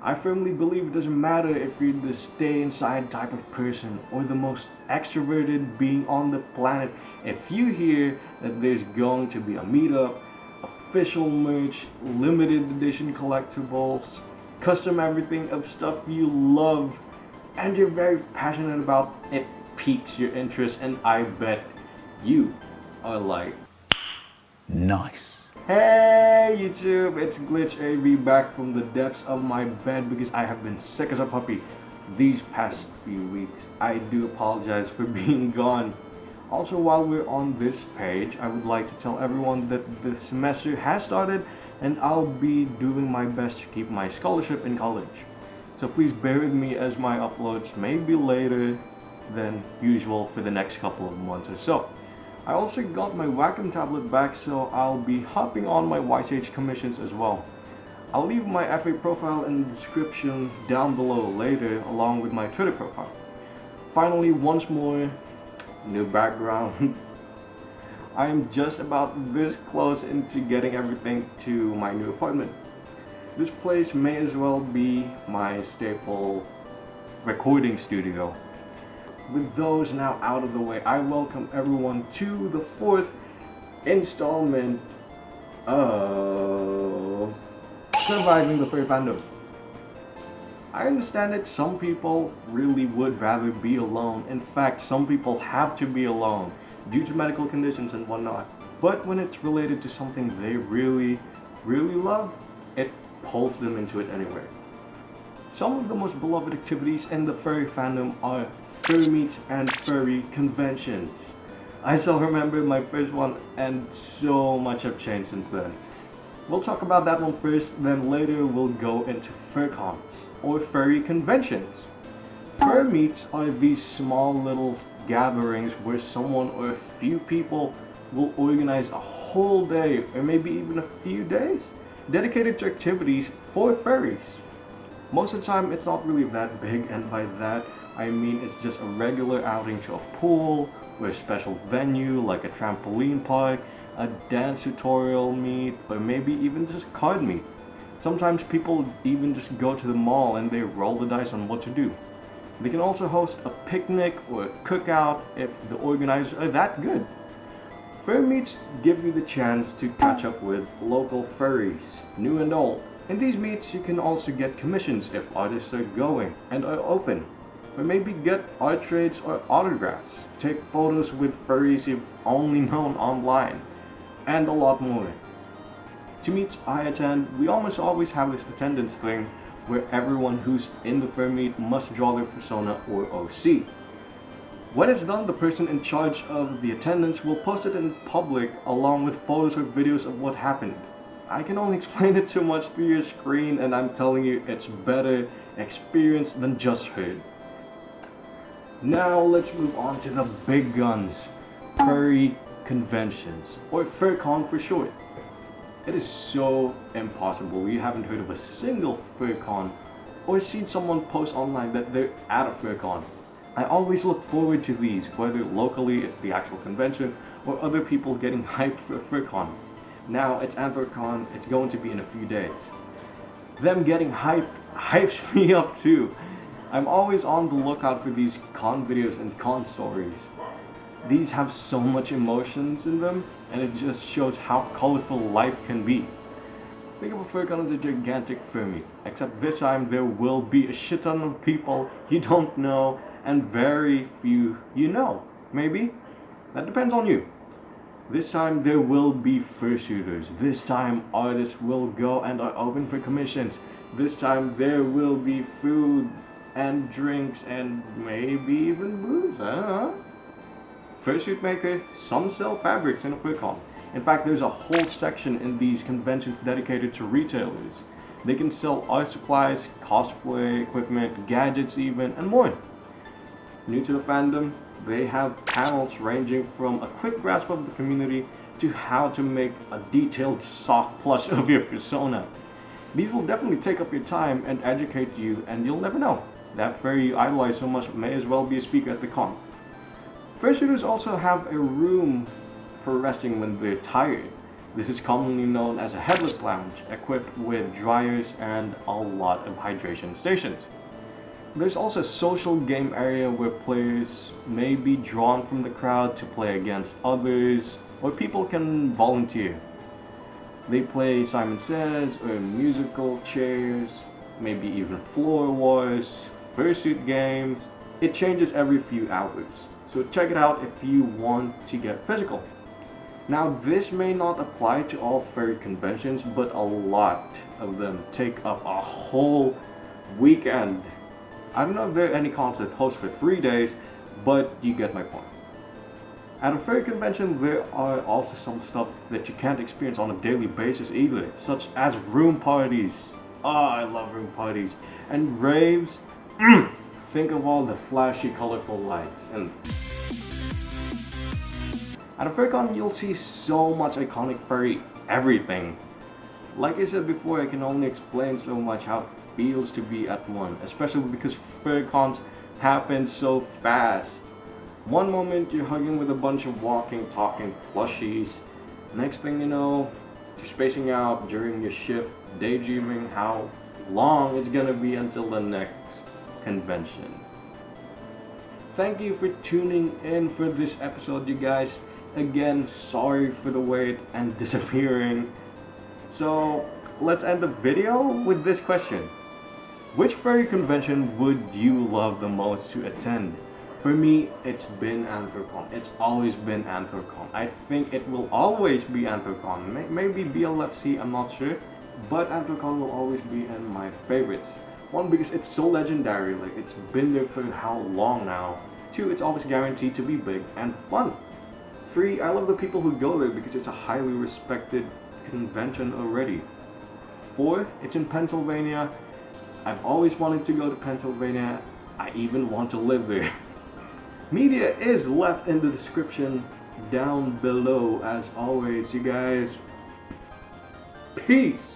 I firmly believe it doesn't matter if you're the stay inside type of person or the most extroverted being on the planet. If you hear that there's going to be a meetup, official merch, limited edition collectibles, custom everything of stuff you love and you're very passionate about, it piques your interest, and I bet you are like, nice. hey YouTube, it's Glitch AV back from the depths of my bed because I have been sick as a puppy these past few weeks. I do apologize for being gone. Also, while we're on this page, I would like to tell everyone that the semester has started and I'll be doing my best to keep my scholarship in college. So please bear with me as my uploads may be later than usual for the next couple of months or so. I also got my Wacom tablet back, so I'll be hopping on my YCH commissions as well. I'll leave my FA profile in the description down below later, along with my Twitter profile. Finally, once more, new background. I am just about this close into getting everything to my new apartment. This place may as well be my staple recording studio. With those now out of the way, I welcome everyone to the 4th installment of Surviving the Furry Fandom. I understand that some people really would rather be alone. In fact, some people have to be alone due to medical conditions and whatnot. But when it's related to something they really love, it pulls them into it anyway. Some of the most beloved activities in the furry fandom are Furmeets and Furry Conventions. I still remember my first one, and so much have changed since then. We'll talk about that one first, then later we'll go into FurCons, or Furry Conventions. Furmeets are these small little gatherings where someone or a few people will organize a whole day, or maybe even a few days, dedicated to activities for furries. Most of the time it's not really that big, and by that I mean it's just a regular outing to a pool, or a special venue like a trampoline park, a dance tutorial meet, or maybe even just card meet. Sometimes people even just go to the mall and they roll the dice on what to do. They can also host a picnic or a cookout if the organizers are that good. Furmeets give you the chance to catch up with local furries, new and old. In these meets you can also get commissions if artists are going and are open. Or maybe get art trades or autographs, take photos with furries you've only known online, and a lot more. To meets I attend, we almost always have this attendance thing where everyone who's in the fur meet must draw their persona or OC. When it's done, the person in charge of the attendance will post it in public along with photos or videos of what happened. I can only explain it so much through your screen, and I'm telling you, it's better experience than just heard. Now let's move on to the big guns, Furry Conventions, or FurCon for short. It is so impossible you haven't heard of a single FurCon or seen someone post online that they're at a FurCon. I always look forward to these, whether locally it's the actual convention or other people getting hyped for FurCon. Now it's AnthroCon, it's going to be in a few days. Them getting hypes me up too. I'm always on the lookout for these con videos and con stories. These have so much emotions in them, and it just shows how colorful life can be. Think of a FurCon as a gigantic fur meet, except this time there will be a shit ton of people you don't know and very few you know. Maybe? That depends on you. This time there will be fursuiters. This time artists will go and are open for commissions. This time there will be food and drinks and maybe even booze, Fursuit makers, some sell fabrics in a FurCon. In fact, there's a whole section in these conventions dedicated to retailers. They can sell art supplies, cosplay equipment, gadgets even, and more. New to the fandom, they have panels ranging from a quick grasp of the community to how to make a detailed soft plush of your persona. These will definitely take up your time and educate you, and you'll never know. That furry you idolize so much may as well be a speaker at the con. Fursuiters also have a room for resting when they're tired. This is commonly known as a headless lounge, equipped with dryers and a lot of hydration stations. There's also a social game area where players may be drawn from the crowd to play against others, or people can volunteer. They play Simon Says or musical chairs, maybe even floor wars, fursuit games. It changes every few hours, so check it out if you want to get physical. Now this may not apply to all furry conventions, but a lot of them take up a whole weekend. I don't know if there are any cons that host for 3 days, but you get my point. At a furry convention, there are also some stuff that you can't experience on a daily basis either, such as room parties. I love room parties. And raves. Think of all the flashy, colorful lights. And at a furcon, you'll see so much iconic furry everything. Like I said before, I can only explain so much how it feels to be at one, especially because furcons happen so fast. One moment you're hugging with a bunch of walking, talking plushies. Next thing you know, you're spacing out during your shift, daydreaming how long it's gonna be until the next convention. Thank you for tuning in for this episode, you guys. Again, sorry for the wait and disappearing. So let's end the video with this question. Which furry convention would you love the most to attend? For me, it's been Anthrocon. It's always been Anthrocon. I think it will always be Anthrocon. Maybe BLFC, I'm not sure. But Anthrocon will always be in my favorites. One, because it's so legendary. Like, it's been there for how long now? Two, it's always guaranteed to be big and fun. Three, I love the people who go there because it's a highly respected convention already. Four, it's in Pennsylvania. I've always wanted to go to Pennsylvania. I even want to live there. Media is left in the description down below. As always, you guys, peace.